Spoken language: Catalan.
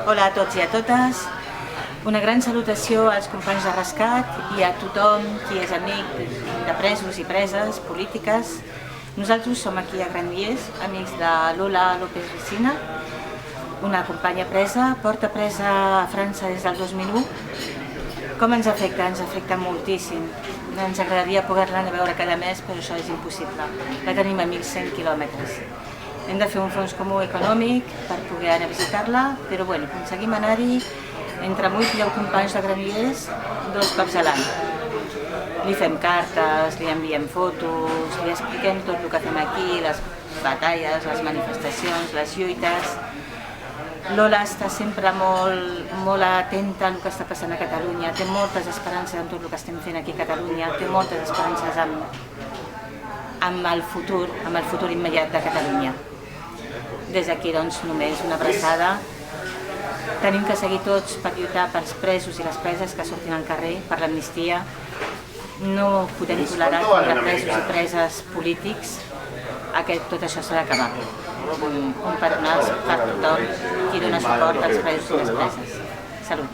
Hola a tots i a totes. Una gran salutació als companys de rescat i a tothom qui és amic de presos i preses polítiques. Nosaltres som aquí a Granollers, amics de Lola López Ricina, una companya presa, porta presa a França des del 2001. Com ens afecta? Ens afecta moltíssim. Ens agradaria poder-la anar a veure cada mes, però això és impossible. La tenim a 1.100 quilòmetres. Hem de fer un fons comú econòmic per poder anar a visitar-la, però bueno, aconseguim anar-hi entre 8 i 10 companys de Granollers 2 cops a l'any. Li fem cartes, li enviem fotos, li expliquem tot el que fem aquí, les batalles, les manifestacions, les lluites. Lola està sempre molt atenta al que està passant a Catalunya, té moltes esperances en tot el que estem fent aquí a Catalunya, té moltes esperances amb el futur immediat de Catalunya. Des d'aquí, doncs, només una abraçada. Tenim que seguir tots per lluitar pels presos i les preses que surtin al carrer, per l'amnistia. No podem tolerar que presos i preses polítics. Tot això s'ha d'acabar. Un per un altre, per tothom qui dona suport als presos i les preses. Salut.